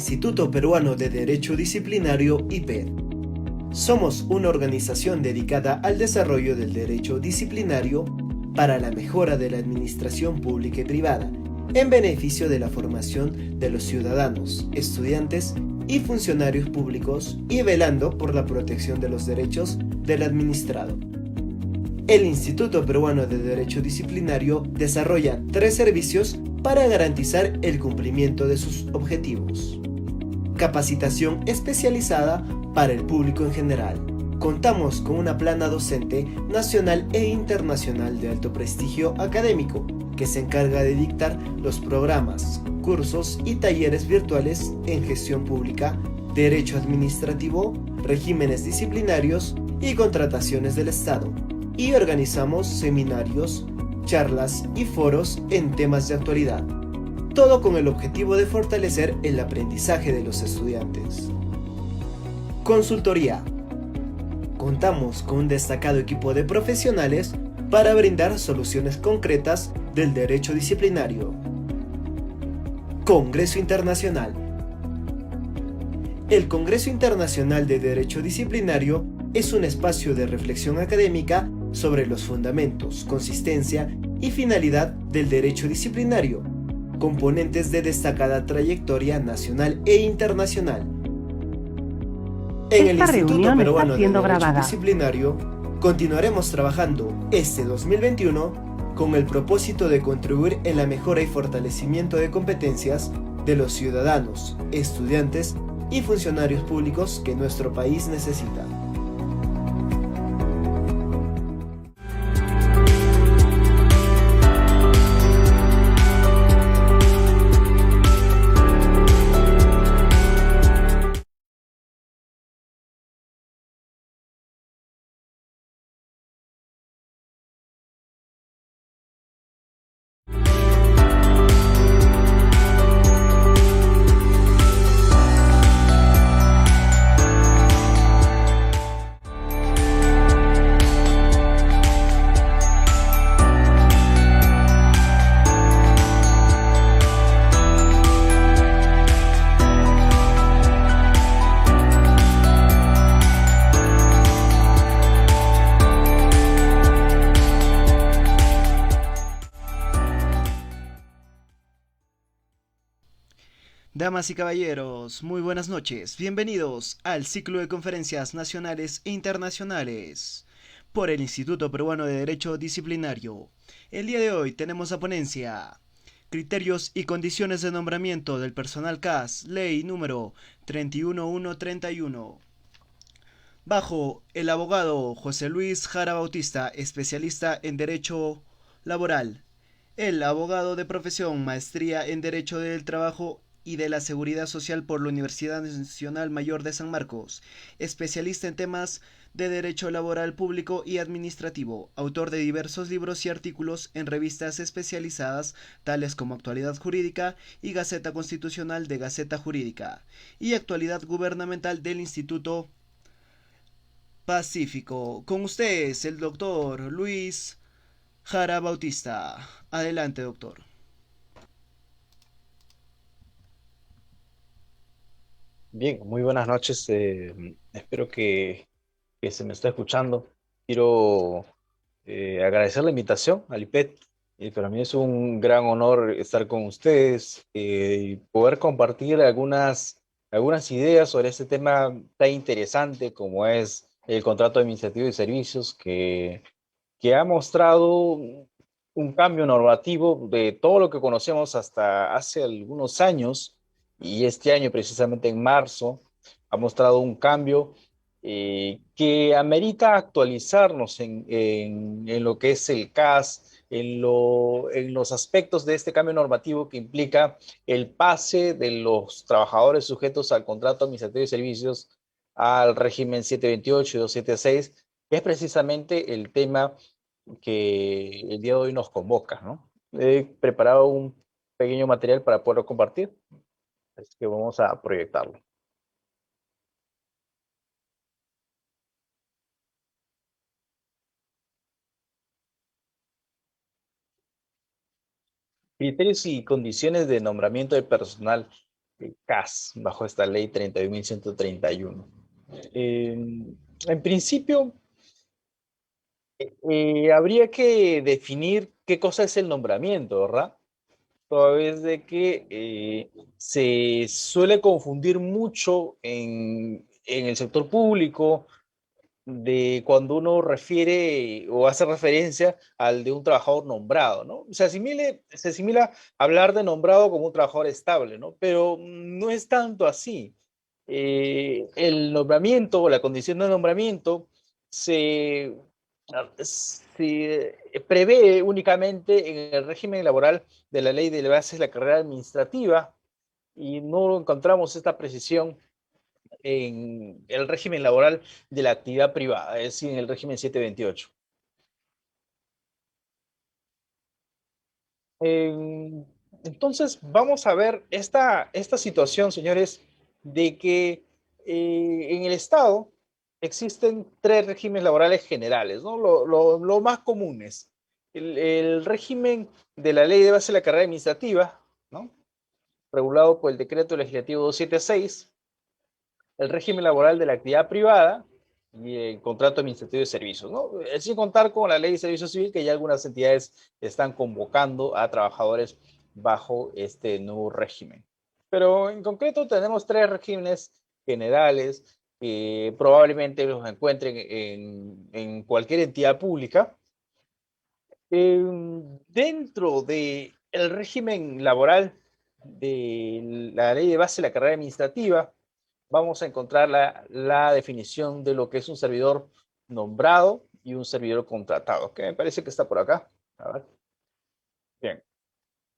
Instituto Peruano de Derecho Disciplinario (IPED). Somos una organización dedicada al desarrollo del derecho disciplinario para la mejora de la administración pública y privada, en beneficio de la formación de los ciudadanos, estudiantes y funcionarios públicos y velando por la protección de los derechos del administrado. El Instituto Peruano de Derecho Disciplinario desarrolla 3 servicios para garantizar el cumplimiento de sus objetivos. Capacitación especializada para el público en general. Contamos con una plana docente nacional e internacional de alto prestigio académico que se encarga de dictar los programas, cursos y talleres virtuales en gestión pública, derecho administrativo, regímenes disciplinarios y contrataciones del Estado. Y organizamos seminarios, charlas y foros en temas de actualidad. Todo con el objetivo de fortalecer el aprendizaje de los estudiantes. Consultoría. Contamos con un destacado equipo de profesionales para brindar soluciones concretas del derecho disciplinario. Congreso Internacional. El Congreso Internacional de Derecho Disciplinario es un espacio de reflexión académica sobre los fundamentos, consistencia y finalidad del derecho disciplinario, componentes de destacada trayectoria nacional e internacional. En el Instituto Peruano de Derecho Disciplinario continuaremos trabajando este 2021 con el propósito de contribuir en la mejora y fortalecimiento de competencias de los ciudadanos, estudiantes y funcionarios públicos que nuestro país necesita. Damas y caballeros, muy buenas noches. Bienvenidos al ciclo de conferencias nacionales e internacionales por el Instituto Peruano de Derecho Disciplinario. El día de hoy tenemos a ponencia Criterios y condiciones de nombramiento del personal CAS, ley número 31131. Bajo el abogado José Luis Jara Bautista, especialista en Derecho Laboral. El abogado de profesión, maestría en Derecho del Trabajo y de la Seguridad Social por la Universidad Nacional Mayor de San Marcos, especialista en temas de derecho laboral público y administrativo, autor de diversos libros y artículos en revistas especializadas tales como Actualidad Jurídica y Gaceta Constitucional de Gaceta Jurídica, y Actualidad Gubernamental del Instituto Pacífico. Con ustedes, el doctor Luis Jara Bautista. Adelante, doctor. Bien, muy buenas noches. Espero que se me esté escuchando. Quiero agradecer la invitación al IPET. Para mí es un gran honor estar con ustedes y poder compartir algunas ideas sobre este tema tan interesante como es el contrato administrativo de servicios que ha mostrado un cambio normativo de todo lo que conocemos hasta hace algunos años, y este año, precisamente en marzo, ha mostrado un cambio que amerita actualizarnos en lo que es el CAS, en los aspectos de este cambio normativo que implica el pase de los trabajadores sujetos al contrato administrativo de servicios al régimen 728 y 276, que es precisamente el tema que el día de hoy nos convoca, ¿no? He preparado un pequeño material para poderlo compartir, así que vamos a proyectarlo. Criterios y condiciones de nombramiento de personal. CAS bajo esta ley 31.131. En principio, habría que definir qué cosa es el nombramiento, ¿verdad? Toda vez de que se suele confundir mucho en el sector público de cuando uno refiere o hace referencia al de un trabajador nombrado, ¿no? Se asimila hablar de nombrado como un trabajador estable, ¿no? Pero no es tanto así. El nombramiento o la condición de nombramiento se, se prevé únicamente en el régimen laboral de la ley de bases de la carrera administrativa y no encontramos esta precisión en el régimen laboral de la actividad privada, es decir, en el régimen 728. Entonces, vamos a ver esta situación, señores, de que en el Estado existen tres regímenes laborales generales, ¿no? Lo más comunes. El régimen de la ley de base de la carrera administrativa, ¿no? Regulado por el decreto legislativo 276, el régimen laboral de la actividad privada y el contrato administrativo de servicios, ¿no? Sin contar con la ley de servicio civil, que ya algunas entidades están convocando a trabajadores bajo este nuevo régimen. Pero en concreto tenemos tres regímenes generales que probablemente los encuentren en cualquier entidad pública. Dentro del régimen laboral de la ley de base de la carrera administrativa, vamos a encontrar la definición de lo que es un servidor nombrado y un servidor contratado, que me parece que está por acá. A ver. Bien.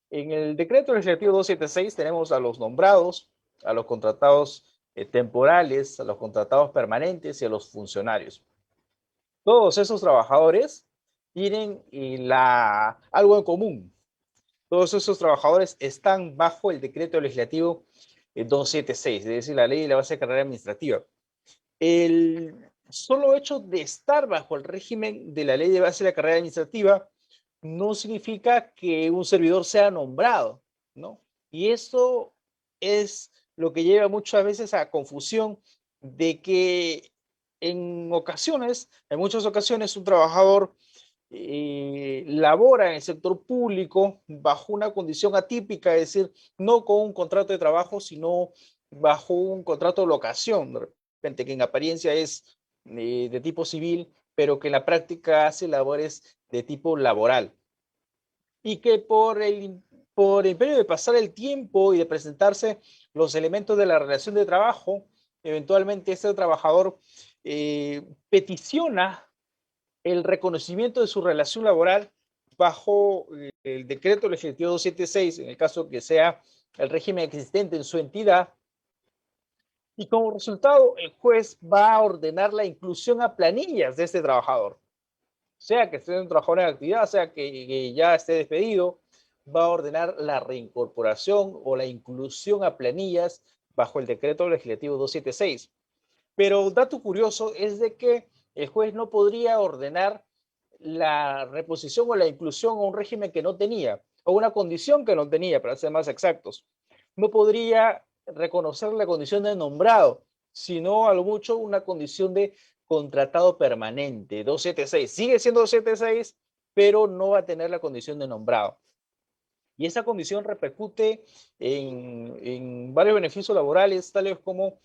En el decreto legislativo 276 tenemos a los nombrados, a los contratados temporales, a los contratados permanentes y a los funcionarios. Todos esos trabajadores tienen algo en común. Todos esos trabajadores están bajo el decreto legislativo 276, es decir, la ley de la base de carrera administrativa. El solo hecho de estar bajo el régimen de la ley de base de la carrera administrativa no significa que un servidor sea nombrado, ¿no? Y esto es lo que lleva muchas veces a confusión de que en muchas ocasiones, un trabajador labora en el sector público bajo una condición atípica, es decir, no con un contrato de trabajo, sino bajo un contrato de locación, de repente que en apariencia es de tipo civil, pero que en la práctica hace labores de tipo laboral. Y que por el periodo de pasar el tiempo y de presentarse los elementos de la relación de trabajo, eventualmente este trabajador peticiona el reconocimiento de su relación laboral bajo el decreto legislativo 276, en el caso que sea el régimen existente en su entidad, y como resultado el juez va a ordenar la inclusión a planillas de este trabajador, sea que esté un trabajador en actividad, sea que ya esté despedido, va a ordenar la reincorporación o la inclusión a planillas bajo el decreto legislativo 276. Pero dato curioso es de que el juez no podría ordenar la reposición o la inclusión a un régimen que no tenía, o una condición que no tenía, para ser más exactos. No podría reconocer la condición de nombrado, sino a lo mucho una condición de contratado permanente, 276. Sigue siendo 276, pero no va a tener la condición de nombrado. Y esa condición repercute en varios beneficios laborales, tales como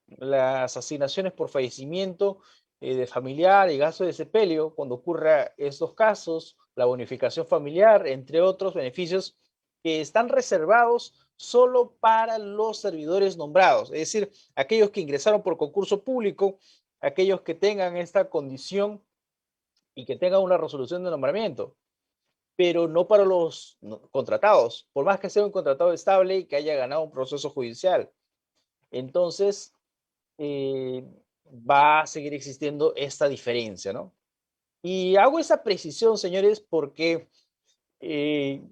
las asignaciones por fallecimiento de familiar y gasto de sepelio, cuando ocurra estos casos, la bonificación familiar, entre otros beneficios que están reservados solo para los servidores nombrados, es decir, aquellos que ingresaron por concurso público, aquellos que tengan esta condición y que tengan una resolución de nombramiento, pero no para los contratados, por más que sea un contratado estable y que haya ganado un proceso judicial. Entonces, va a seguir existiendo esta diferencia, ¿no? Y hago esa precisión, señores, porque eh,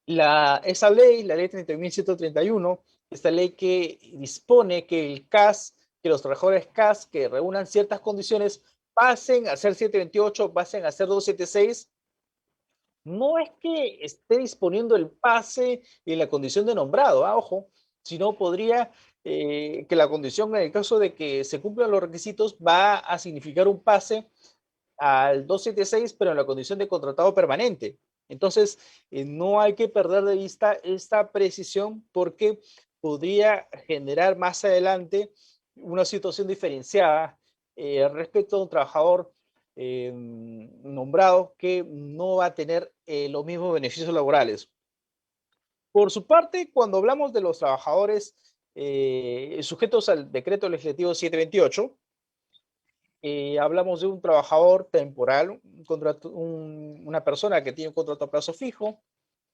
esa ley, la ley 30.131, esta ley que dispone que el CAS, que los trabajadores CAS que reúnan ciertas condiciones pasen a ser 728, pasen a ser 276, no es que esté disponiendo el pase y la condición de nombrado, ojo, sino podría que la condición, en el caso de que se cumplan los requisitos, va a significar un pase al 276, pero en la condición de contratado permanente. Entonces, no hay que perder de vista esta precisión porque podría generar más adelante una situación diferenciada respecto a un trabajador nombrado que no va a tener los mismos beneficios laborales. Por su parte, cuando hablamos de los trabajadores sujetos al decreto legislativo 728, hablamos de un trabajador temporal, una persona que tiene un contrato a plazo fijo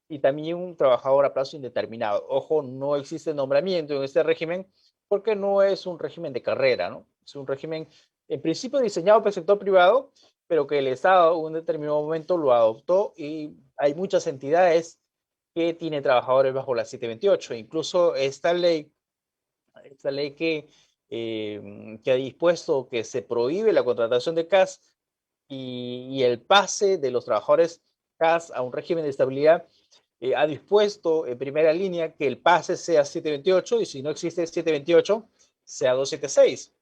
y también un trabajador a plazo indeterminado. Ojo, no existe nombramiento en este régimen porque no es un régimen de carrera, ¿no? Es un régimen en principio diseñado para el sector privado, pero que el Estado en un determinado momento lo adoptó y hay muchas entidades que tienen trabajadores bajo la 728. Incluso esta ley que ha dispuesto que se prohíbe la contratación de CAS y el pase de los trabajadores CAS a un régimen de estabilidad, ha dispuesto en primera línea que el pase sea 728 y si no existe 728, sea 276.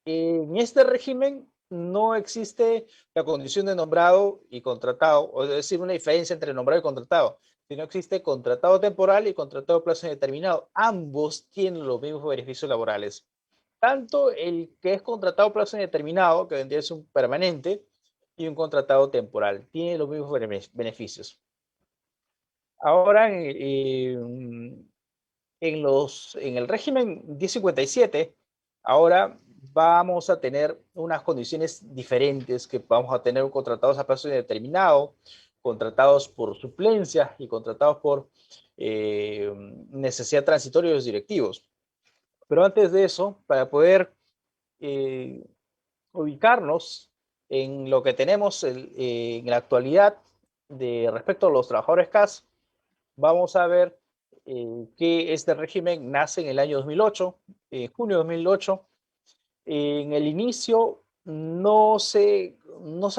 En este régimen no existe la condición de nombrado y contratado, o es decir, una diferencia entre nombrado y contratado, sino existe contratado temporal y contratado a plazo indeterminado. Ambos tienen los mismos beneficios laborales. Tanto el que es contratado a plazo indeterminado, que vendría a ser un permanente, y un contratado temporal, tiene los mismos beneficios. Ahora, en el régimen 1057, ahora vamos a tener unas condiciones diferentes, que vamos a tener contratados a plazo indeterminado, contratados por suplencia y contratados por necesidad transitoria de los directivos. Pero antes de eso, para poder eh, ubicarnos en lo que tenemos en la actualidad de respecto a los trabajadores CAS, vamos a ver que este régimen nace en el año 2008, junio de 2008. En el inicio no se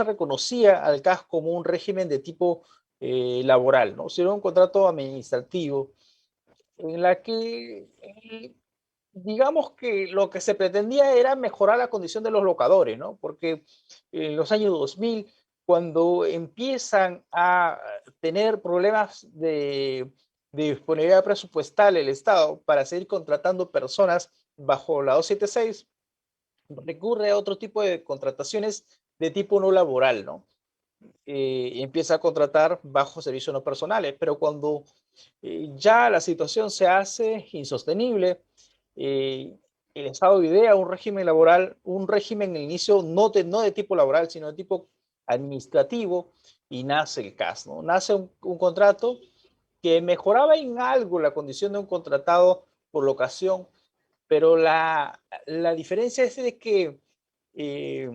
reconocía al CAS como un régimen de tipo laboral, ¿no? Sino un contrato administrativo en la que digamos que lo que se pretendía era mejorar la condición de los locadores, ¿no? Porque en los años 2000, cuando empiezan a tener problemas de disponibilidad presupuestal el Estado para seguir contratando personas bajo la 276, recurre a otro tipo de contrataciones de tipo no laboral, ¿no? Empieza a contratar bajo servicios no personales, pero cuando ya la situación se hace insostenible, eh, el Estado idea un régimen laboral, un régimen en el inicio no de tipo laboral, sino de tipo administrativo, y nace el CAS, ¿no? Nace un contrato que mejoraba en algo la condición de un contratado por locación, pero la diferencia es de que eh,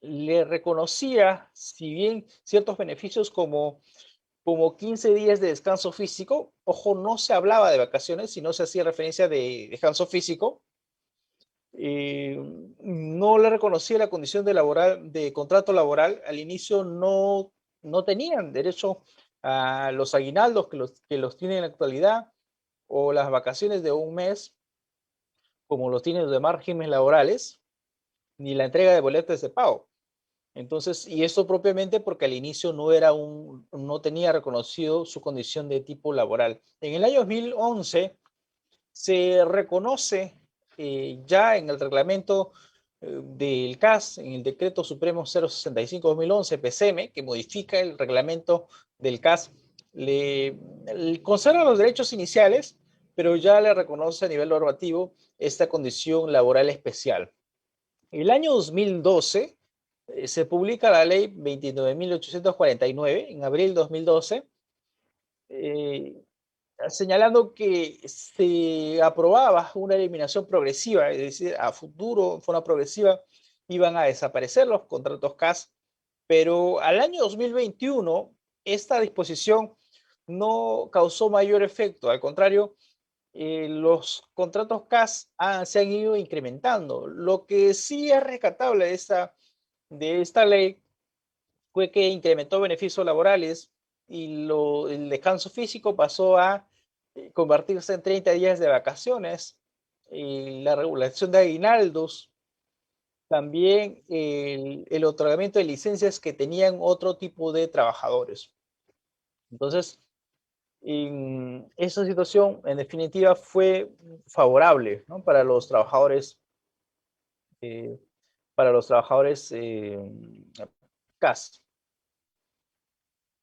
le reconocía, si bien ciertos beneficios como 15 días de descanso físico, ojo, no se hablaba de vacaciones, sino se hacía referencia de descanso físico, eh, no le reconocía la condición de contrato laboral, al inicio no tenían derecho a los aguinaldos que los tienen en la actualidad, o las vacaciones de un mes, como los tienen los demás regímenes laborales, ni la entrega de boletos de pago. Entonces, y esto propiamente porque al inicio no tenía reconocido su condición de tipo laboral. En el año 2011 se reconoce ya en el reglamento del CAS, en el Decreto Supremo 065-2011, PCM, que modifica el reglamento del CAS, le conserva los derechos iniciales, pero ya le reconoce a nivel normativo esta condición laboral especial. En el año 2012 se publica la ley 29.849, en abril de 2012, eh, señalando que se aprobaba una eliminación progresiva, es decir, a futuro, en forma progresiva, iban a desaparecer los contratos CAS, pero al año 2021 esta disposición no causó mayor efecto, al contrario, los contratos CAS se han ido incrementando. Lo que sí es rescatable de esta ley fue que incrementó beneficios laborales y el descanso físico pasó a convertirse en 30 días de vacaciones, la regulación de aguinaldos, también el otorgamiento de licencias que tenían otro tipo de trabajadores. Entonces, esa situación, en definitiva, fue favorable, ¿no? Eh, para los trabajadores CAS.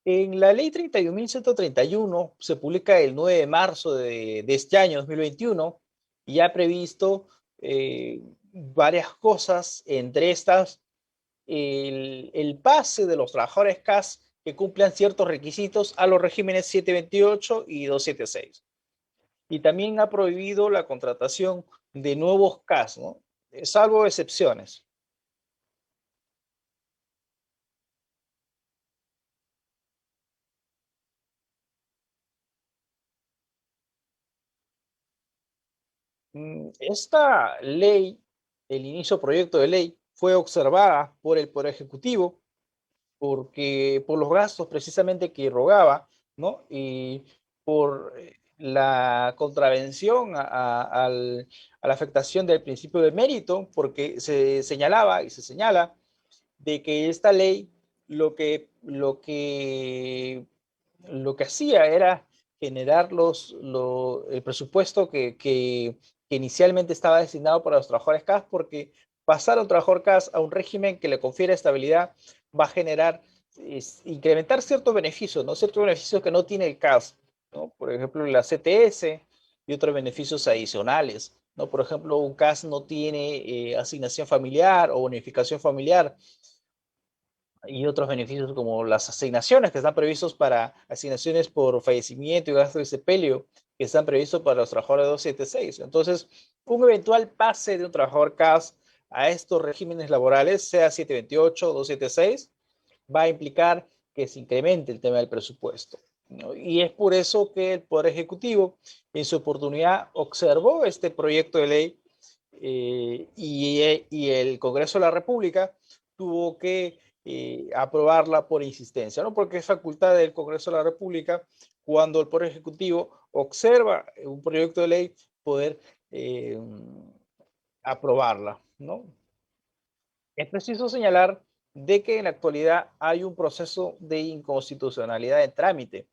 En la ley 31.131 se publica el 9 de marzo de este año, 2021, y ha previsto varias cosas, entre estas el pase de los trabajadores CAS que cumplan ciertos requisitos a los regímenes 728 y 276. Y también ha prohibido la contratación de nuevos CAS, ¿no? Salvo excepciones. Esta ley, el inicio proyecto de ley, fue observada por el Poder Ejecutivo porque por los gastos precisamente que rogaba, ¿no? Y por la contravención a la afectación del principio de mérito, porque se señalaba y se señala de que esta ley lo que, lo que, lo que hacía era generar el presupuesto que inicialmente estaba destinado para los trabajadores CAS, porque pasar a un trabajador CAS a un régimen que le confiere estabilidad va a generar, incrementar ciertos beneficios, ¿no? Ciertos beneficios que no tiene el CAS, ¿no? Por ejemplo, la CTS y otros beneficios adicionales, ¿no? Por ejemplo, un CAS no tiene asignación familiar o bonificación familiar, y otros beneficios como las asignaciones que están previstos para asignaciones por fallecimiento y gasto de sepelio que están previstos para los trabajadores de 276. Entonces, un eventual pase de un trabajador CAS a estos regímenes laborales, sea 728 o 276, va a implicar que se incremente el tema del presupuesto, ¿no? Y es por eso que el Poder Ejecutivo en su oportunidad observó este proyecto de ley y el Congreso de la República tuvo que aprobarla por insistencia, ¿no? Porque es facultad del Congreso de la República, cuando el Poder Ejecutivo observa un proyecto de ley, poder eh, aprobarla, ¿no? Es preciso señalar de que en la actualidad hay un proceso de inconstitucionalidad en trámite.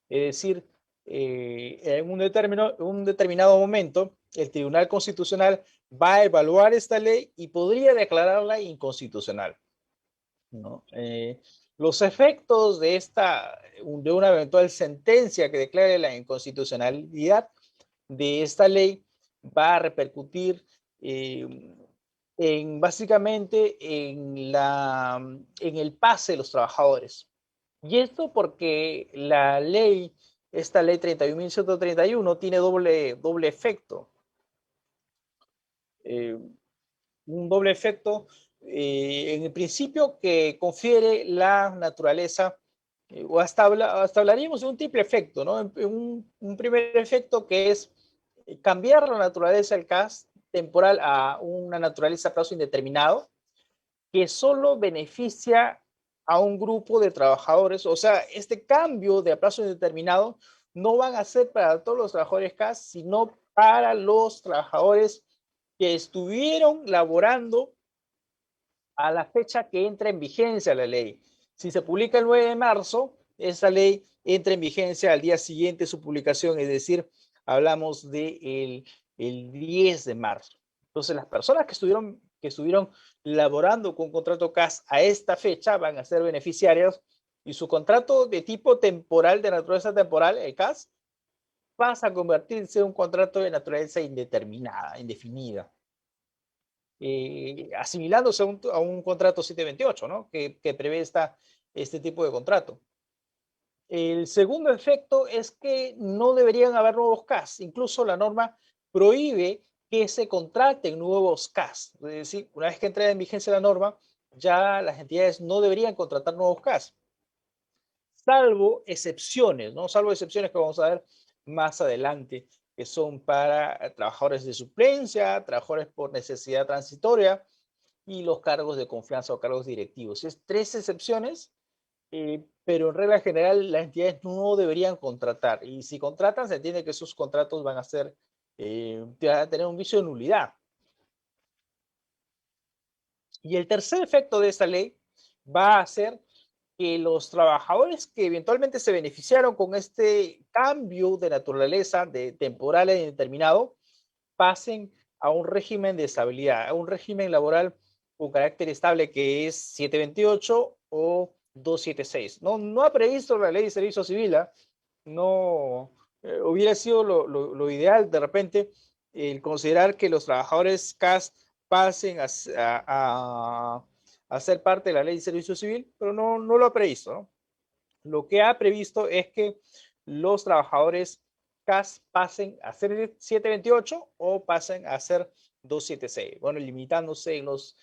Es decir, en un determinado momento, el Tribunal Constitucional va a evaluar esta ley y podría declararla inconstitucional, ¿no? Los efectos de una eventual sentencia que declare la inconstitucionalidad de esta ley va a repercutir eh, básicamente en el pase de los trabajadores. Y esto porque esta ley 31.131 tiene doble efecto. Eh, un doble efecto, en el principio que confiere la naturaleza, o hasta hablaríamos de un triple efecto, ¿no? Un primer efecto que es cambiar la naturaleza del CAS temporal a una naturaleza a plazo indeterminado, que solo beneficia a un grupo de trabajadores. O sea, este cambio de a plazo indeterminado no van a ser para todos los trabajadores CAS, sino para los trabajadores que estuvieron laborando a la fecha que entra en vigencia la ley. Si se publica el 9 de marzo, esa ley entra en vigencia al día siguiente de su publicación, es decir, hablamos de el 10 de marzo. Entonces, las personas que estuvieron laborando con contrato CAS a esta fecha van a ser beneficiarias y su contrato de tipo temporal, de naturaleza temporal, el CAS, pasa a convertirse en un contrato de naturaleza indeterminada, indefinida, asimilándose a un contrato 728, ¿no? Que prevé este tipo de contrato. El segundo efecto es que no deberían haber nuevos CAS. Incluso la norma prohíbe que se contraten nuevos CAS. Es decir, una vez que entre en vigencia la norma, ya las entidades no deberían contratar nuevos CAS, salvo excepciones, ¿no? Salvo excepciones que vamos a ver más adelante, que son para trabajadores de suplencia, trabajadores por necesidad transitoria y los cargos de confianza o cargos directivos. Es tres excepciones pero en regla general las entidades no deberían contratar. Y si contratan, se entiende que esos contratos van a ser, van a tener un vicio de nulidad. Y el tercer efecto de esta ley va a ser que los trabajadores que eventualmente se beneficiaron con este cambio de naturaleza de temporal e indeterminado pasen a un régimen de estabilidad, a un régimen laboral con carácter estable que es 728 o 276. No, no ha previsto la ley de servicio civil, ¿eh? No hubiera sido lo ideal de repente el considerar que los trabajadores CAS pasen a ser parte de la ley de servicio civil, pero no, no lo ha previsto, ¿no? Lo que ha previsto es que los trabajadores CAS pasen a ser 728 o pasen a ser 276. Bueno, limitándose en los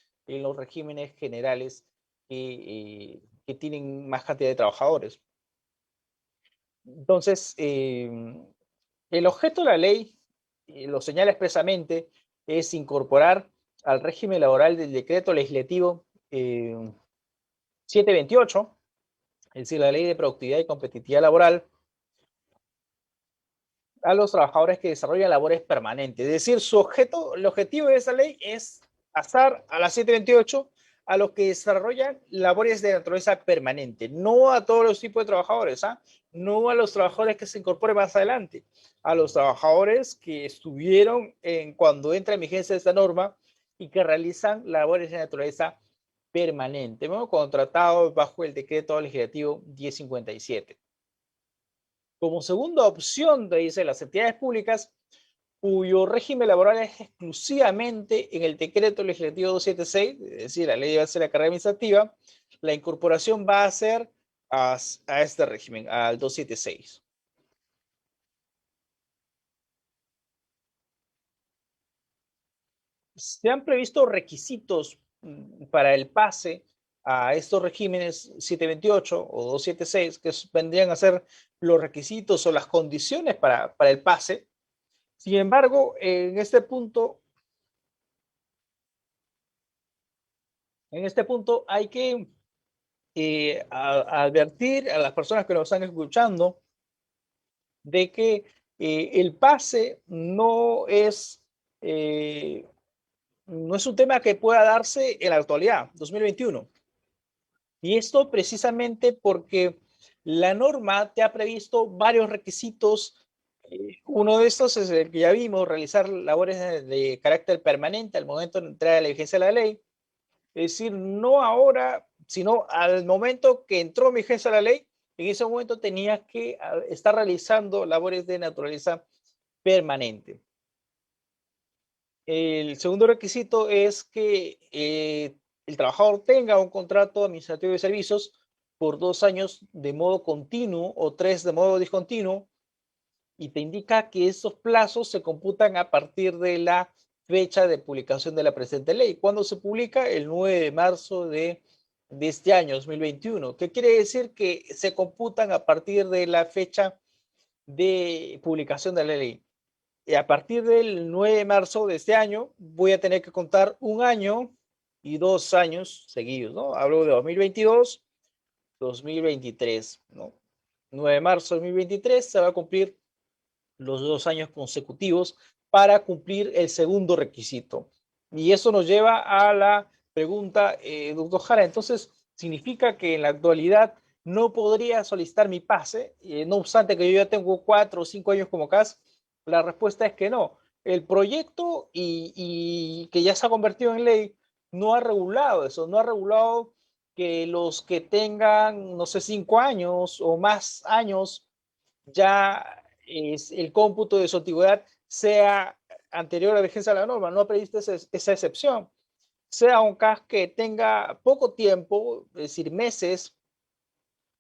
regímenes generales que tienen más cantidad de trabajadores. Entonces, el objeto de la ley, lo señala expresamente, es incorporar al régimen laboral del decreto legislativo 728, es decir, la ley de productividad y competitividad laboral, a los trabajadores que desarrollan labores permanentes. Es decir, el objetivo de esa ley es pasar a la 728 a los que desarrollan labores de naturaleza permanente, no a todos los tipos de trabajadores, ¿ah? No a los trabajadores que se incorporen más adelante, a los trabajadores que estuvieron cuando entra en vigencia esta norma y que realizan labores de naturaleza permanente, ¿no? Contratados bajo el decreto legislativo 1057. Como segunda opción, dice las entidades públicas cuyo régimen laboral es exclusivamente en el decreto legislativo 276, es decir, la ley va a ser la carrera administrativa, la incorporación va a ser a este régimen, al 276. Se han previsto requisitos para el pase a estos regímenes 728 o 276, que vendrían a ser los requisitos o las condiciones para el pase. Sin embargo, en este punto hay que advertir a las personas que nos están escuchando de que el pase eh, no es un tema que pueda darse en la actualidad, 2021. Y esto precisamente porque la norma te ha previsto varios requisitos. Uno de estos es el que ya vimos, realizar labores de carácter permanente al momento de entrar a la vigencia de la ley. Es decir, no ahora, sino al momento que entró en vigencia la ley, en ese momento tenías que estar realizando labores de naturaleza permanente. El segundo requisito es que el trabajador tenga un contrato administrativo de servicios por 2 años de modo continuo o 3 de modo discontinuo, y te indica que esos plazos se computan a partir de la fecha de publicación de la presente ley. ¿Cuándo se publica? El 9 de marzo de este año, 2021. ¿Qué quiere decir? Que se computan a partir de la fecha de publicación de la ley. Y a partir del 9 de marzo de este año, voy a tener que contar 1 año y 2 años seguidos, ¿no? Hablo de 2022, 2023, ¿no? 9 de marzo de 2023 se va a cumplir los 2 años consecutivos para cumplir el segundo requisito. Y eso nos lleva a la pregunta, doctor Jara, entonces, ¿significa que en la actualidad no podría solicitar mi pase, no obstante que yo ya tengo 4 o 5 años como CAS? La respuesta es que no. El proyecto y que ya se ha convertido en ley no ha regulado eso, no ha regulado que los que tengan, no sé, 5 años o más años ya el cómputo de su antigüedad sea anterior a la vigencia de la norma, no ha previsto esa excepción. Sea un CAS que tenga poco tiempo, es decir, meses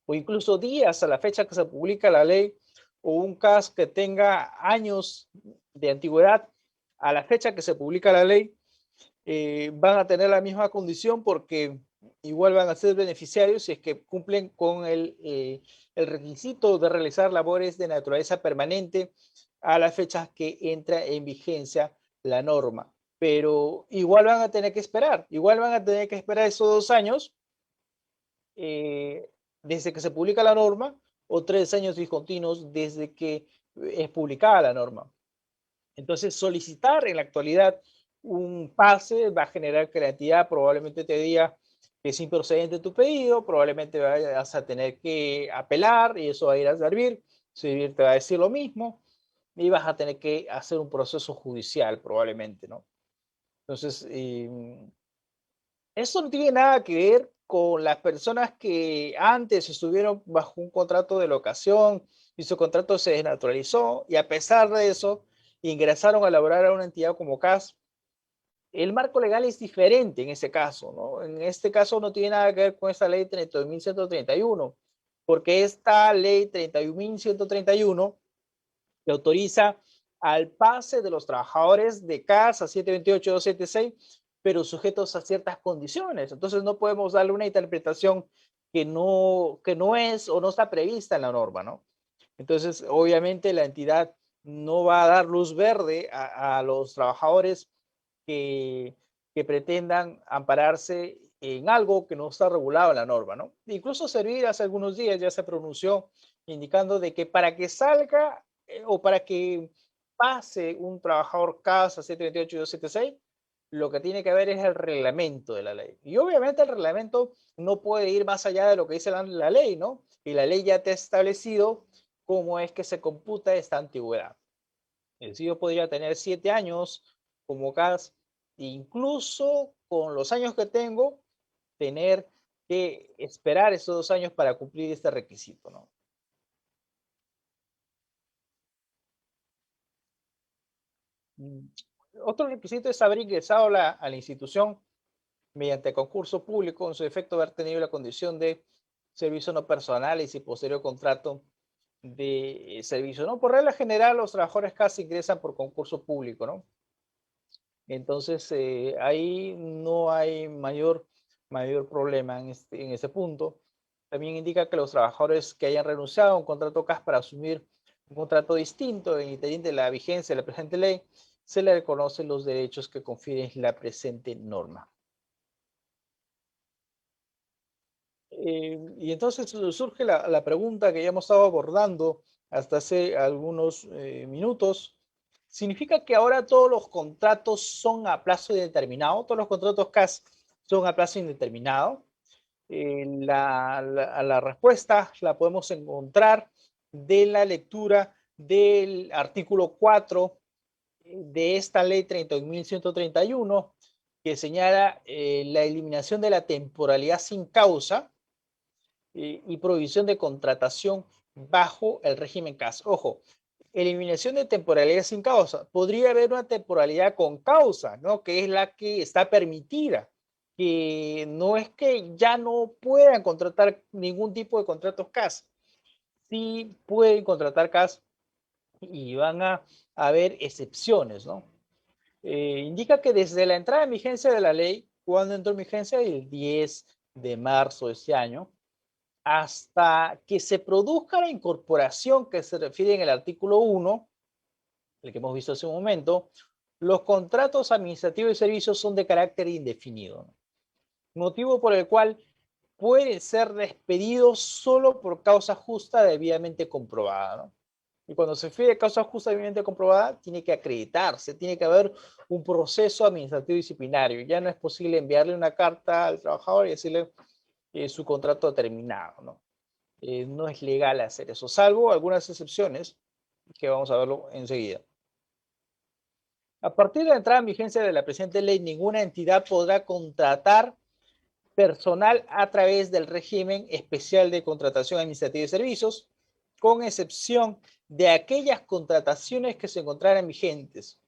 o incluso días a la fecha que se publica la ley, o un CAS que tenga años de antigüedad a la fecha que se publica la ley, van a tener la misma condición porque igual van a ser beneficiarios si es que cumplen con el requisito de realizar labores de naturaleza permanente a las fechas que entra en vigencia la norma. Pero igual van a tener que esperar esos 2 años desde que se publica la norma o 3 años discontinuos desde que es publicada la norma. Entonces, solicitar en la actualidad un pase va a generar que la entidad probablemente te diga que es improcedente tu pedido, probablemente vas a tener que apelar y eso va a ir a servir. Servir te va a decir lo mismo y vas a tener que hacer un proceso judicial probablemente, ¿no? Entonces, eso no tiene nada que ver con las personas que antes estuvieron bajo un contrato de locación y su contrato se desnaturalizó y a pesar de eso ingresaron a laborar a una entidad como CAS. El marco legal es diferente en ese caso, ¿no? En este caso no tiene nada que ver con esta ley 31.131, porque esta ley 31.131 que autoriza al pase de los trabajadores de casa 728-276, pero sujetos a ciertas condiciones. Entonces no podemos darle una interpretación que no es o no está prevista en la norma, ¿no? Entonces, obviamente la entidad no va a dar luz verde a los trabajadores que, que pretendan ampararse en algo que no está regulado en la norma, ¿no? Incluso Servir hace algunos días ya se pronunció indicando de que para que salga o para que pase un trabajador casa 728 y 276, lo que tiene que haber es el reglamento de la ley. Y obviamente el reglamento no puede ir más allá de lo que dice la ley, ¿no? Y la ley ya te ha establecido cómo es que se computa esta antigüedad. El CEO podría tener 7 años como CAS, incluso con los años que tengo, tener que esperar esos 2 años para cumplir este requisito, ¿no? Otro requisito es haber ingresado a la institución mediante concurso público, en su efecto haber tenido la condición de servicio no personal y si posterior contrato de servicio, ¿no? Por regla general, los trabajadores casi ingresan por concurso público, ¿no? Entonces, ahí no hay mayor problema en ese punto. También indica que los trabajadores que hayan renunciado a un contrato CAS para asumir un contrato distinto en interín de la vigencia de la presente ley, se le reconocen los derechos que confiere la presente norma. Y entonces surge la pregunta que ya hemos estado abordando hasta hace algunos minutos. ¿Significa que ahora todos los contratos son a plazo indeterminado? ¿Todos los contratos CAS son a plazo indeterminado? La respuesta la podemos encontrar de la lectura del artículo 4 de esta ley 31.131 que señala la eliminación de la temporalidad sin causa y prohibición de contratación bajo el régimen CAS. Ojo, eliminación de temporalidad sin causa. Podría haber una temporalidad con causa, ¿no? Que es la que está permitida. Que no es que ya no puedan contratar ningún tipo de contratos CAS. Sí pueden contratar CAS y van a haber excepciones, ¿no? Indica que desde la entrada en vigencia de la ley, cuando entró en vigencia el 10 de marzo de este año, hasta que se produzca la incorporación que se refiere en el artículo 1, el que hemos visto hace un momento, los contratos administrativos y servicios son de carácter indefinido, ¿no? Motivo por el cual puede ser despedido solo por causa justa debidamente comprobada, ¿no? Y cuando se refiere a causa justa debidamente comprobada, tiene que acreditarse, tiene que haber un proceso administrativo disciplinario. Ya no es posible enviarle una carta al trabajador y decirle su contrato ha terminado, ¿no? No es legal hacer eso, salvo algunas excepciones que vamos a verlo enseguida. A partir de la entrada en vigencia de la presente ley, ninguna entidad podrá contratar personal a través del régimen especial de contratación administrativa de servicios, con excepción de aquellas contrataciones que se encontraran vigentes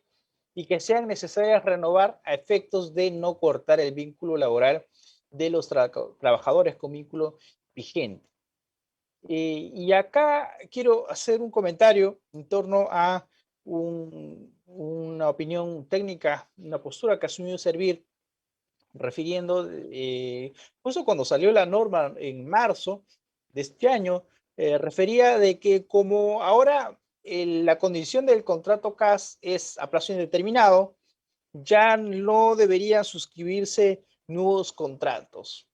y que sean necesarias renovar a efectos de no cortar el vínculo laboral de los trabajadores con vínculo vigente. Y acá quiero hacer un comentario en torno a una opinión técnica, una postura que asumió Servir, refiriendo, justo cuando salió la norma en marzo de este año, refería de que como ahora la condición del contrato CAS es a plazo indeterminado, ya no deberían suscribirse nuevos contratos.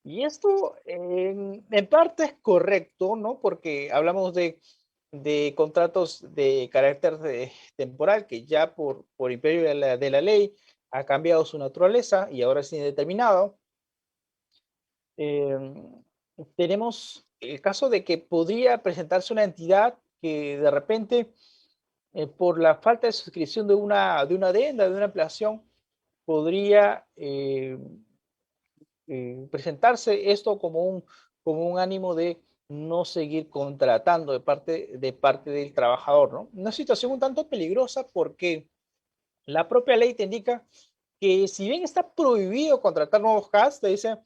Y esto en parte es correcto, ¿no? Porque hablamos de contratos de carácter temporal que ya por imperio de la ley ha cambiado su naturaleza y ahora es indeterminado. Em, Tenemos el caso de que podría presentarse una entidad que de repente, por la falta de suscripción de una adenda, de una ampliación, podría presentarse esto como un ánimo de no seguir contratando de parte del trabajador, ¿no? Una situación un tanto peligrosa porque la propia ley te indica que si bien está prohibido contratar nuevos CAS, te dice,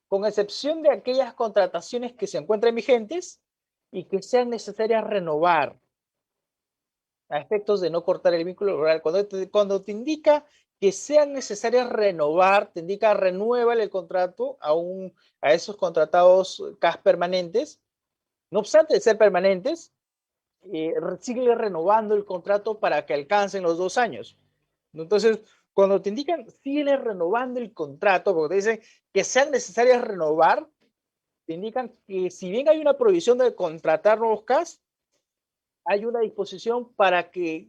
con excepción de aquellas contrataciones que se encuentren vigentes y que sean necesarias renovar a efectos de no cortar el vínculo laboral. Cuando te indica que sean necesarias renovar, te indica renueva el contrato a esos contratados CAS permanentes. No obstante de ser permanentes, sigue renovando el contrato para que alcancen los 2 años. Entonces, cuando te indican, sigue renovando el contrato, porque te dicen que sean necesarias renovar, te indican que si bien hay una prohibición de contratar nuevos CAS, hay una disposición para que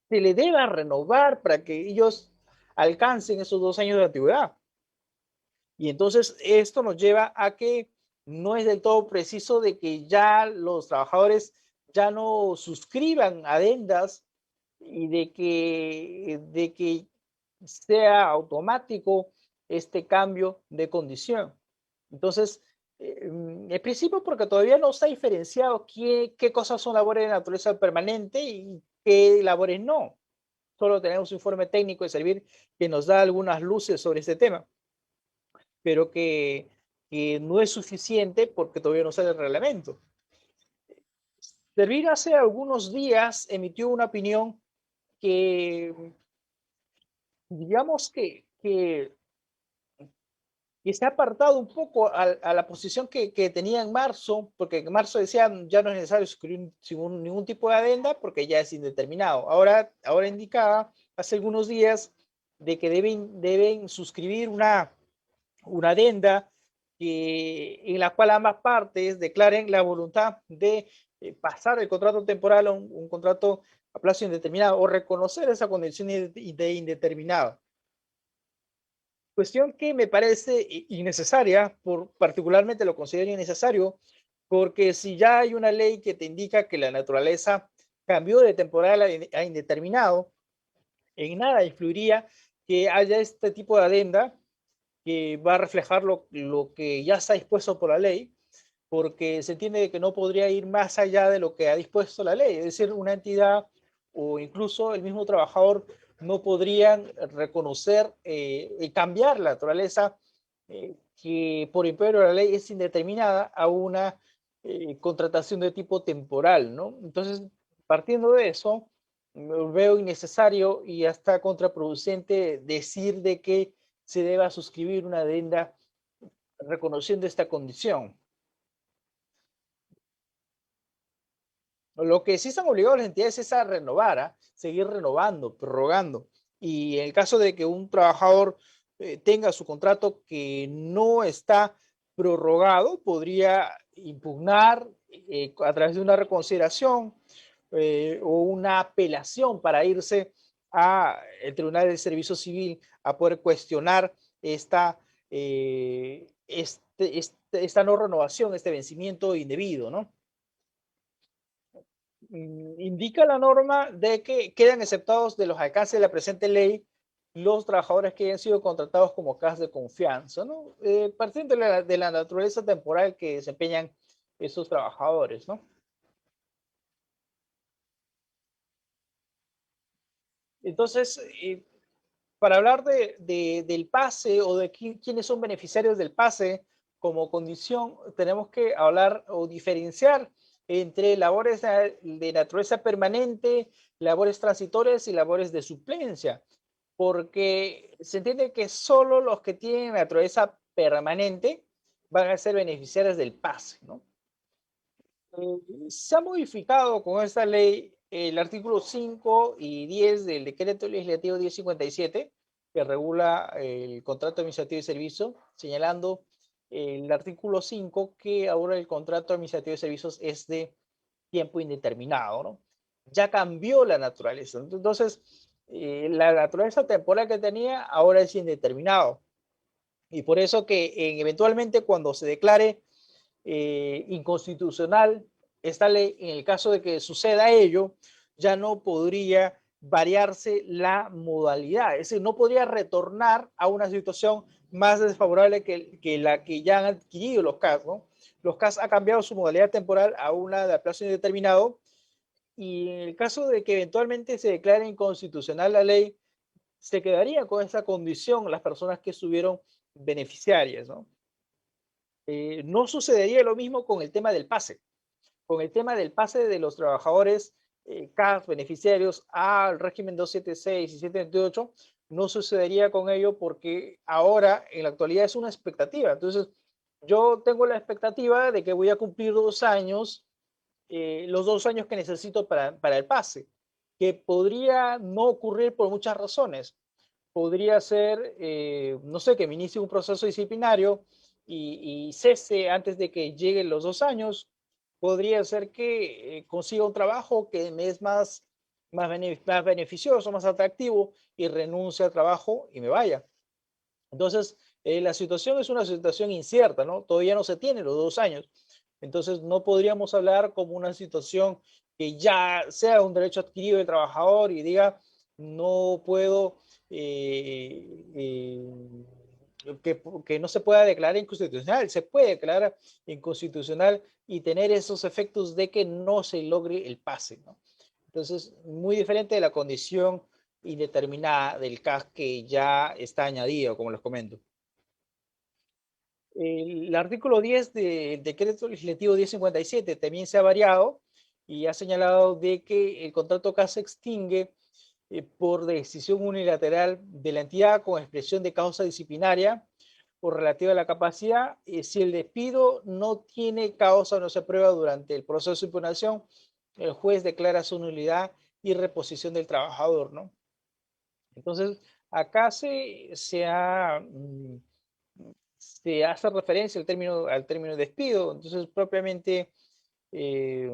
se le deba renovar para que ellos alcancen esos 2 años de antigüedad. Y entonces esto nos lleva a que no es del todo preciso de que ya los trabajadores ya no suscriban adendas y de que sea automático este cambio de condición. Entonces, en principio, porque todavía no está diferenciado qué cosas son labores de naturaleza permanente y qué labores no. Solo tenemos un informe técnico de servir que nos da algunas luces sobre este tema, pero que no es suficiente porque todavía no sale el reglamento. Servir hace algunos días emitió una opinión que, digamos que se ha apartado un poco a la posición que tenía en marzo, porque en marzo decían ya no es necesario suscribir ningún tipo de adenda porque ya es indeterminado. Ahora indicaba hace algunos días de que deben suscribir una adenda en la cual ambas partes declaren la voluntad de pasar el contrato temporal a un contrato a plazo indeterminado o reconocer esa condición de indeterminado. Cuestión que me parece innecesaria, particularmente lo considero innecesario, porque si ya hay una ley que te indica que la naturaleza cambió de temporal a indeterminado, en nada influiría que haya este tipo de adenda que va a reflejar lo que ya está dispuesto por la ley, porque se entiende que no podría ir más allá de lo que ha dispuesto la ley, es decir, una entidad o incluso el mismo trabajador no podrían reconocer y cambiar la naturaleza que por imperio de la ley es indeterminada a una contratación de tipo temporal, ¿no? Entonces, partiendo de eso, veo innecesario y hasta contraproducente decir de que se deba suscribir una adenda reconociendo esta condición. Lo que sí están obligados las entidades es a renovar, ¿ah? Seguir renovando, prorrogando. Y en el caso de que un trabajador tenga su contrato que no está prorrogado, podría impugnar a través de una reconsideración o una apelación para irse al Tribunal del Servicio Civil a poder cuestionar esta no renovación, este vencimiento indebido, ¿no? Indica la norma de que quedan exceptados de los alcances de la presente ley los trabajadores que hayan sido contratados como CAS de confianza, ¿no? Partiendo de la naturaleza temporal que desempeñan esos trabajadores, ¿no? Entonces, para hablar del pase o de quiénes son beneficiarios del pase como condición, tenemos que hablar o diferenciar entre labores de naturaleza permanente, labores transitorias y labores de suplencia, porque se entiende que solo los que tienen naturaleza permanente van a ser beneficiarios del pase, ¿no? Se ha modificado con esta ley el artículo 5 y 10 del decreto legislativo 1057 que regula el contrato administrativo de servicio, señalando el artículo 5 que ahora el contrato administrativo de servicios es de tiempo indeterminado, ¿no? Ya cambió la naturaleza. Entonces, la naturaleza temporal que tenía ahora es indeterminado. Y por eso que eventualmente cuando se declare inconstitucional esta ley, en el caso de que suceda ello, ya no podría variarse la modalidad, es decir, no podría retornar a una situación más desfavorable que la que ya han adquirido los CAS, ¿no? Los CAS ha cambiado su modalidad temporal a una de plazo indeterminado y en el caso de que eventualmente se declare inconstitucional la ley, se quedaría con esa condición las personas que estuvieron beneficiarias, ¿no? No sucedería lo mismo con el tema del pase. Con el tema del pase de los trabajadores CAF beneficiarios al régimen 276 y 728, no sucedería con ello porque ahora en la actualidad es una expectativa. Entonces, yo tengo la expectativa de que voy a cumplir 2 años, los 2 años que necesito para el pase, que podría no ocurrir por muchas razones. Podría ser, no sé, que me inicie un proceso disciplinario y cese antes de que lleguen los 2 años. Podría ser que consiga un trabajo que me es más beneficioso, más atractivo y renuncie al trabajo y me vaya. Entonces, la situación es una situación incierta, ¿no? Todavía no se tiene los 2 años. Entonces, no podríamos hablar como una situación que ya sea un derecho adquirido del trabajador y diga, no puedo, que no se pueda declarar inconstitucional. Se puede declarar inconstitucional y tener esos efectos de que no se logre el pase, ¿no? Entonces, muy diferente de la condición indeterminada del CAS que ya está añadido, como les comento. El artículo 10 del decreto legislativo 1057 también se ha variado y ha señalado de que el contrato CAS se extingue por decisión unilateral de la entidad con expresión de causa disciplinaria o relativa a la capacidad, si el despido no tiene causa o no se aprueba durante el proceso de impugnación, el juez declara su nulidad y reposición del trabajador, ¿no? Entonces, acá se hace referencia al término despido, entonces propiamente eh,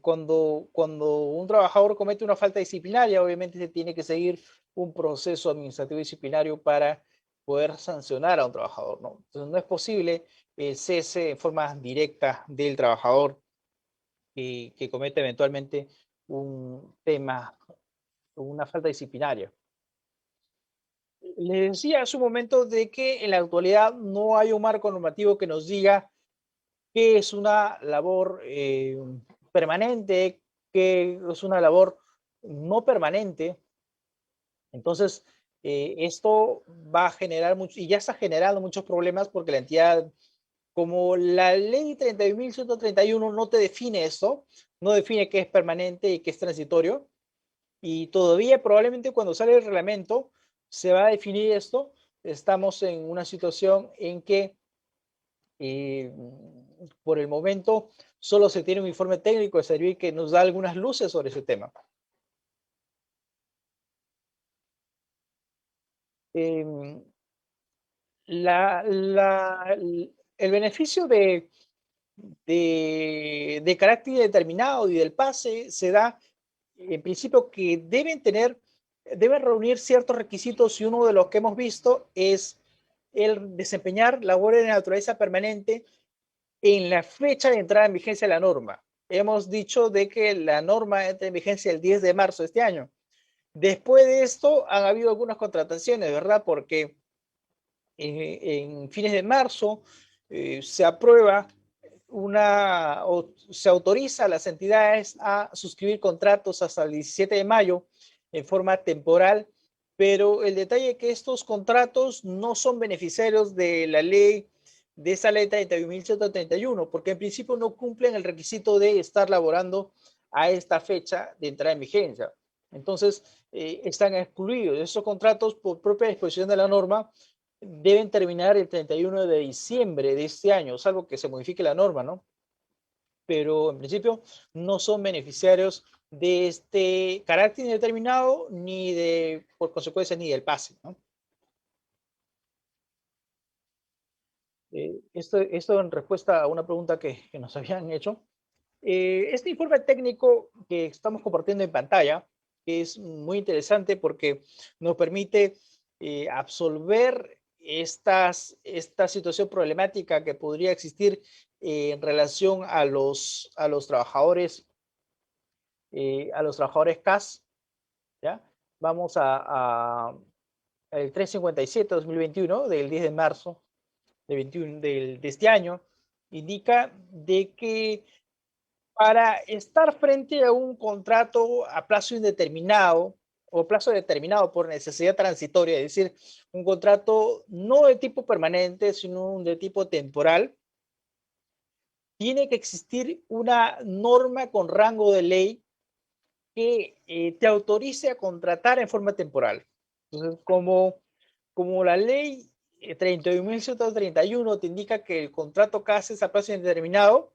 cuando un trabajador comete una falta disciplinaria, obviamente se tiene que seguir un proceso administrativo disciplinario para poder sancionar a un trabajador, ¿no? Entonces no es posible el cese en forma directa del trabajador que comete eventualmente un tema, una falta disciplinaria. Les decía hace un momento de que en la actualidad no hay un marco normativo que nos diga qué es una labor permanente, qué es una labor no permanente. Entonces, esto va a generar mucho, y ya está generando muchos problemas porque la entidad, como la ley 31.131 no te define esto, no define qué es permanente y qué es transitorio, y todavía probablemente cuando sale el reglamento se va a definir esto. Estamos en una situación en que por el momento solo se tiene un informe técnico de servir que nos da algunas luces sobre ese tema. Eh, el beneficio de carácter determinado y del pase se da en principio que deben reunir ciertos requisitos y uno de los que hemos visto es el desempeñar labores de naturaleza permanente en la fecha de entrada en vigencia de la norma. Hemos dicho de que la norma entra en vigencia el 10 de marzo de este año. Después de esto han habido algunas contrataciones, ¿verdad? Porque en fines de marzo se aprueba o se autoriza a las entidades a suscribir contratos hasta el 17 de mayo en forma temporal, pero el detalle es que estos contratos no son beneficiarios de la ley, de esa ley 31.131, porque en principio no cumplen el requisito de estar laborando a esta fecha de entrada en vigencia. Entonces, están excluidos. Esos contratos, por propia disposición de la norma, deben terminar el 31 de diciembre de este año, salvo que se modifique la norma, ¿no? Pero en principio no son beneficiarios de este carácter indeterminado, ni de, por consecuencia, ni del pase, ¿no? Esto en respuesta a una pregunta que nos habían hecho. Este informe técnico que estamos compartiendo en pantalla es muy interesante porque nos permite absolver esta situación problemática que podría existir en relación a los trabajadores CAS, ¿ya? Vamos a el 357-2021 del 10 de marzo de este año, indica de que para estar frente a un contrato a plazo indeterminado o plazo determinado por necesidad transitoria, es decir, un contrato no de tipo permanente, sino de tipo temporal, tiene que existir una norma con rango de ley que te autorice a contratar en forma temporal. Entonces, como la ley 31.131 te indica que el contrato CAS es a plazo indeterminado,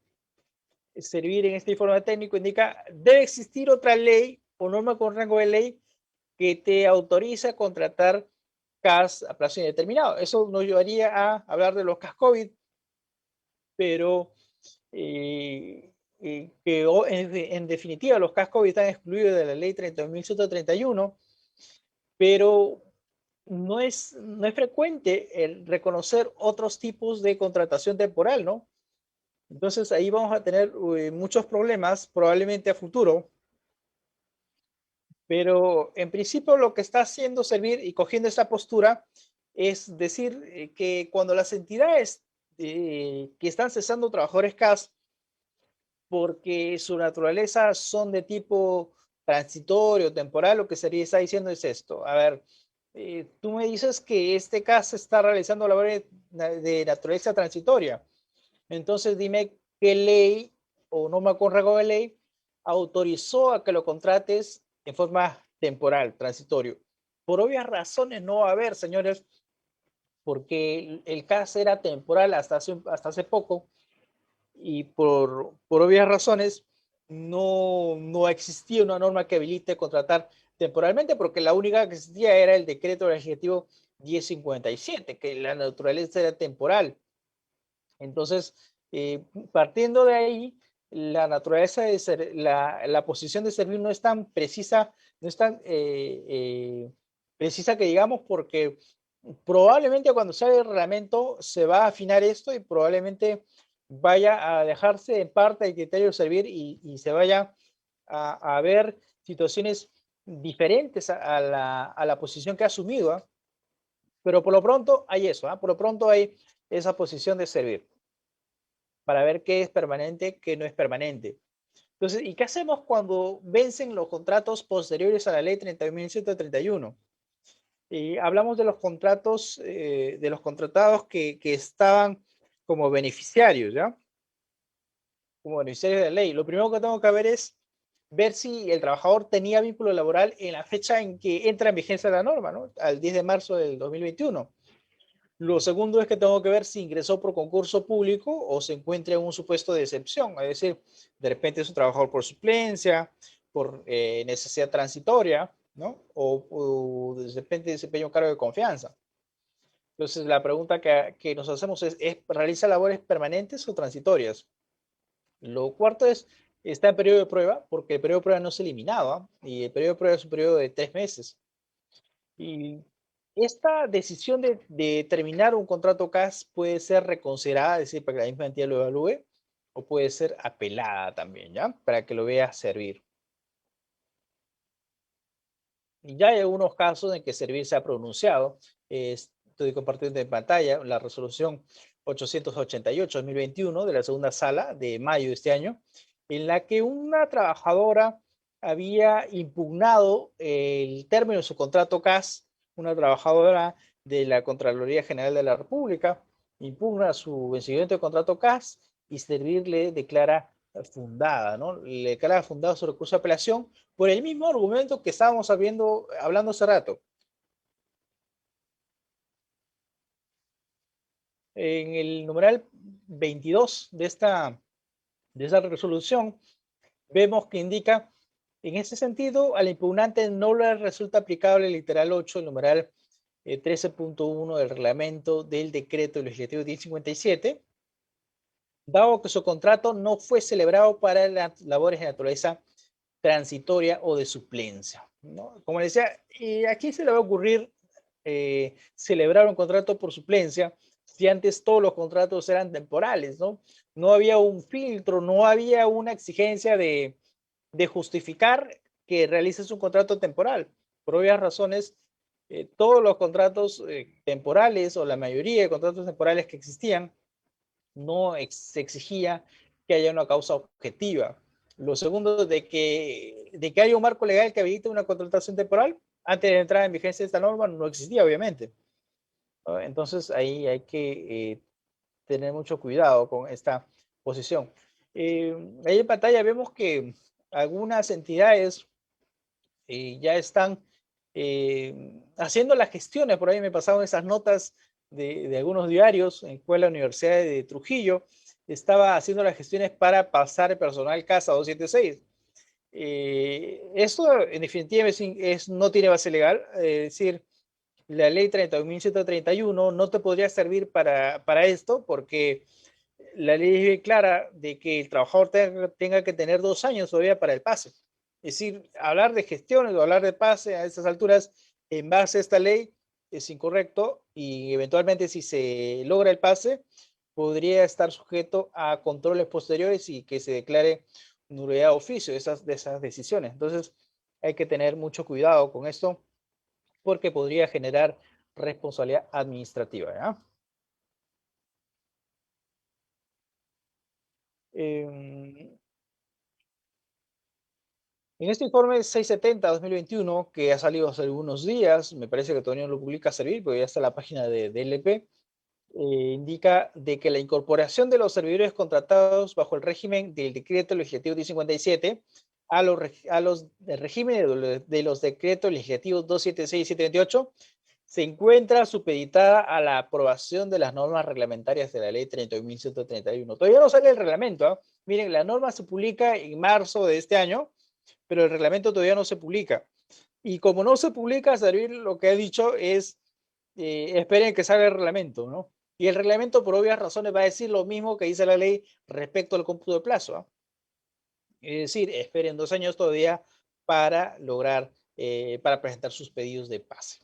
servir en este informe técnico indica, debe existir otra ley o norma con rango de ley que te autorice a contratar CAS a plazo indeterminado. Eso nos llevaría a hablar de los CAS COVID, pero que en definitiva los CAS COVID están excluidos de la ley 30.131, pero no es frecuente el reconocer otros tipos de contratación temporal, ¿no? Entonces ahí vamos a tener muchos problemas probablemente a futuro, pero en principio lo que está haciendo servir y cogiendo esta postura es decir que cuando las entidades que están cesando trabajadores CAS porque su naturaleza son de tipo transitorio, temporal, lo que sería está diciendo es esto. A ver, tú me dices que este CAS está realizando labores de naturaleza transitoria. Entonces dime qué ley o norma con rango de ley autorizó a que lo contrates en forma temporal, transitorio. Por obvias razones no va a haber, señores, porque el CAS era temporal hasta hace poco y por obvias razones no existía una norma que habilite contratar temporalmente porque la única que existía era el decreto legislativo 1057, que la naturaleza era temporal. Entonces, partiendo de ahí, la naturaleza de ser, la posición de servir no es tan precisa, no es tan precisa que digamos, porque probablemente cuando sale el reglamento se va a afinar esto y probablemente vaya a dejarse en parte el criterio de servir y se vaya a ver situaciones diferentes a la posición que ha asumido, ¿ah? Pero por lo pronto hay eso, ¿ah? Por lo pronto hay esa posición de servir para ver qué es permanente, qué no es permanente. Entonces, ¿y qué hacemos cuando vencen los contratos posteriores a la ley 30.131? Y hablamos de los contratos, de los contratados que estaban como beneficiarios, ¿ya? Como beneficiarios de la ley. Lo primero que tengo que ver es ver si el trabajador tenía vínculo laboral en la fecha en que entra en vigencia la norma, ¿no? Al 10 de marzo del 2021. Lo segundo es que tengo que ver si ingresó por concurso público o se encuentra en un supuesto de excepción, es decir, de repente es un trabajador por suplencia, por necesidad transitoria, ¿no? O de repente desempeña un cargo de confianza. Entonces, la pregunta que nos hacemos es, ¿realiza labores permanentes o transitorias? Lo cuarto es, está en periodo de prueba, porque el periodo de prueba no se eliminaba, y el periodo de prueba es un periodo de 3 meses. Y esta decisión de terminar un contrato CAS puede ser reconsiderada, es decir, para que la misma entidad lo evalúe, o puede ser apelada también, ¿ya? Para que lo vea servir. Y ya hay algunos casos en que servir se ha pronunciado. Estoy compartiendo en pantalla la resolución 888-2021 de la segunda sala de mayo de este año, en la que una trabajadora había impugnado el término de su contrato CAS, una trabajadora de la Contraloría General de la República, impugna su vencimiento de contrato CAS y Servir le declara fundada, ¿no? Le declara fundado su recurso de apelación por el mismo argumento que estábamos hablando hace rato. En el numeral 22 de esta resolución, vemos que indica En ese sentido, al impugnante no le resulta aplicable el literal 8, el numeral 13.1 del reglamento del decreto legislativo 1057, dado que su contrato no fue celebrado para las labores de naturaleza transitoria o de suplencia, ¿no? Como les decía, ¿a quién se le va a ocurrir celebrar un contrato por suplencia si antes todos los contratos eran temporales, ¿no? No había un filtro, no había una exigencia de justificar que realices un contrato temporal. Por obvias razones, todos los contratos temporales o la mayoría de contratos temporales que existían no se exigía que haya una causa objetiva. Lo segundo, de que haya un marco legal que habilite una contratación temporal, antes de entrar en vigencia de esta norma, no existía, obviamente. Entonces, ahí hay que tener mucho cuidado con esta posición. Ahí en pantalla vemos que algunas entidades ya están haciendo las gestiones. Por ahí me pasaron esas notas de algunos diarios, en la Universidad de Trujillo estaba haciendo las gestiones para pasar el personal CASA 276. Esto en definitiva no tiene base legal, es decir, la ley 30.131 no te podría servir para esto porque la ley es bien clara de que el trabajador tenga que tener 2 años todavía para el pase. Es decir, hablar de gestiones o hablar de pase a estas alturas en base a esta ley es incorrecto y eventualmente si se logra el pase podría estar sujeto a controles posteriores y que se declare nulidad de oficio de esas decisiones. Entonces hay que tener mucho cuidado con esto porque podría generar responsabilidad administrativa, ¿ya? Eh, En este informe 670-2021, que ha salido hace algunos días, me parece que todavía no lo publica Servir, porque ya está en la página de LP, indica de que la incorporación de los servidores contratados bajo el régimen del decreto legislativo 1057 a los del régimen de los decretos legislativos 276 y 728 se encuentra supeditada a la aprobación de las normas reglamentarias de la ley 30.131. Todavía no sale el reglamento, ¿eh? Miren, la norma se publica en marzo de este año, pero el reglamento todavía no se publica. Y como no se publica, Servir lo que ha dicho es, esperen que salga el reglamento, ¿no? Y el reglamento, por obvias razones, va a decir lo mismo que dice la ley respecto al cómputo de plazo, ¿eh? Es decir, esperen 2 años todavía para lograr, para presentar sus pedidos de pase.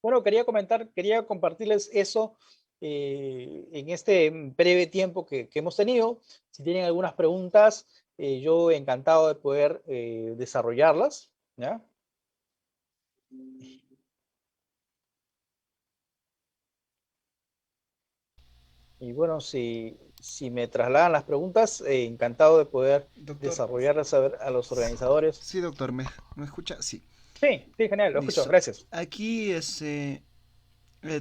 Bueno, quería compartirles eso en este breve tiempo que hemos tenido. Si tienen algunas preguntas, yo encantado de poder desarrollarlas, ¿ya? Y bueno, si me trasladan las preguntas, encantado de poder Doctor, desarrollarlas a los organizadores. sí, doctor, ¿me escucha? Sí, Sí, sí, genial, lo escucho, listo. gracias. Aquí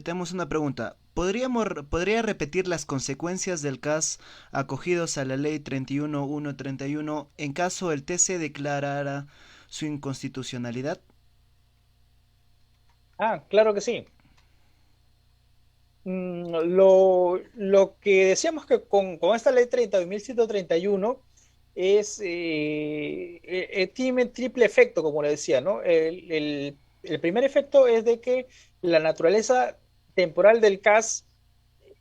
tenemos una pregunta. ¿Podría repetir las consecuencias del CAS acogidos a la ley 31131 en caso el TC declarara su inconstitucionalidad? Ah, claro que sí. Lo que decíamos que con esta ley 30.131 es, tiene triple efecto, como le decía, ¿no? El primer efecto es de que la naturaleza temporal del CAS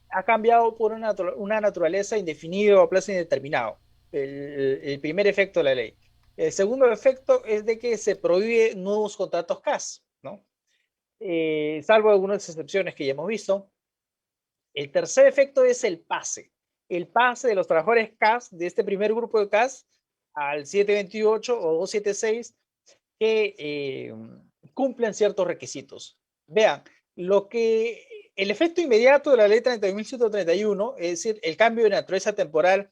ha cambiado por una naturaleza indefinida o a plazo indeterminado. El primer efecto de la ley. El segundo efecto es de que se prohíbe nuevos contratos CAS, ¿no? Salvo algunas excepciones que ya hemos visto. El tercer efecto es el pase. El pase de los trabajadores CAS, de este primer grupo de CAS, al 728 o 276, que cumplen ciertos requisitos. Vean, el efecto inmediato de la ley 30.131, es decir, el cambio de naturaleza temporal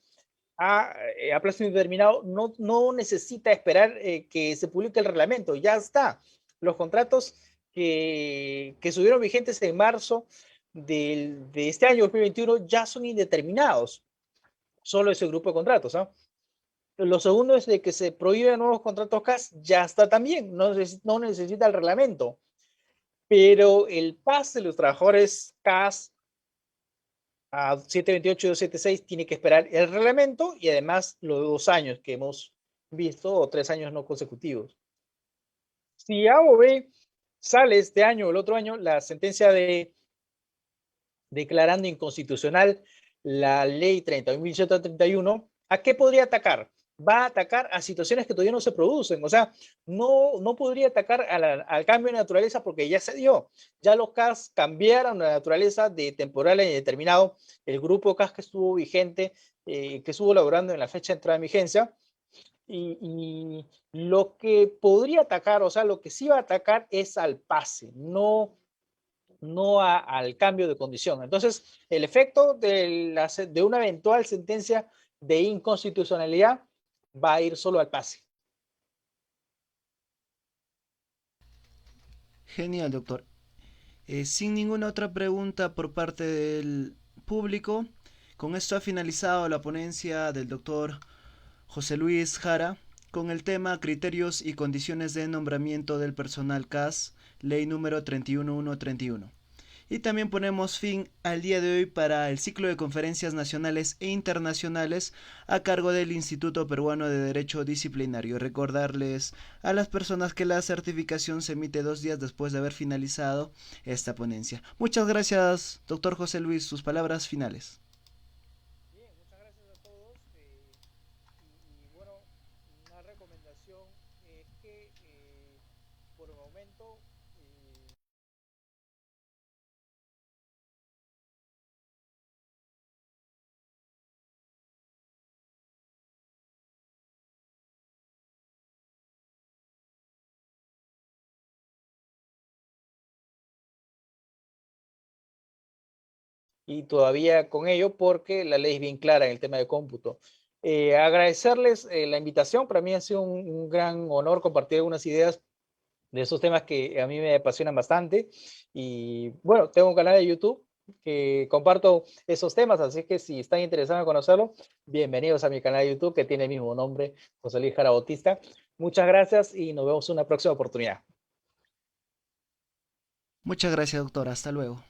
a plazo indeterminado, no necesita esperar que se publique el reglamento, ya está. Los contratos que estuvieron vigentes en marzo de este año 2021 ya son indeterminados, solo ese grupo de contratos, ¿no? Lo segundo es de que se prohíben nuevos contratos CAS, ya está también, no necesita el reglamento, pero el pase de los trabajadores CAS a 728 y 276 tiene que esperar el reglamento y además los 2 años que hemos visto o 3 años no consecutivos. Si A o B sale este año o el otro año la sentencia de declarando inconstitucional la ley 30.131, ¿a qué podría atacar? Va a atacar a situaciones que todavía no se producen. O sea, no podría atacar al cambio de naturaleza porque ya se dio. Ya los CAS cambiaron la naturaleza de temporal a indeterminado. El grupo CAS que estuvo vigente, que estuvo laborando en la fecha de entrada en vigencia, y lo que podría atacar, o sea, lo que sí va a atacar es al pase, no al cambio de condición. Entonces, el efecto de una eventual sentencia de inconstitucionalidad va a ir solo al pase. Genial, doctor. Sin ninguna otra pregunta por parte del público, con esto ha finalizado la ponencia del doctor José Luis Jara con el tema Criterios y condiciones de nombramiento del personal CAS, ley número 31131. Y también ponemos fin al día de hoy para el ciclo de conferencias nacionales e internacionales a cargo del Instituto Peruano de Derecho Disciplinario. Recordarles a las personas que la certificación se emite 2 días después de haber finalizado esta ponencia. Muchas gracias, doctor José Luis. Sus palabras finales. Bien, muchas gracias a todos. Bueno, una recomendación es que por el momento y todavía con ello porque la ley es bien clara en el tema de cómputo. Agradecerles la invitación, para mí ha sido un gran honor compartir algunas ideas de esos temas que a mí me apasionan bastante y bueno, tengo un canal de YouTube que comparto esos temas, así que si están interesados en conocerlo, bienvenidos a mi canal de YouTube que tiene el mismo nombre, José Luis Jara Bautista. Muchas gracias y nos vemos en una próxima oportunidad. Muchas gracias, doctor. Hasta luego.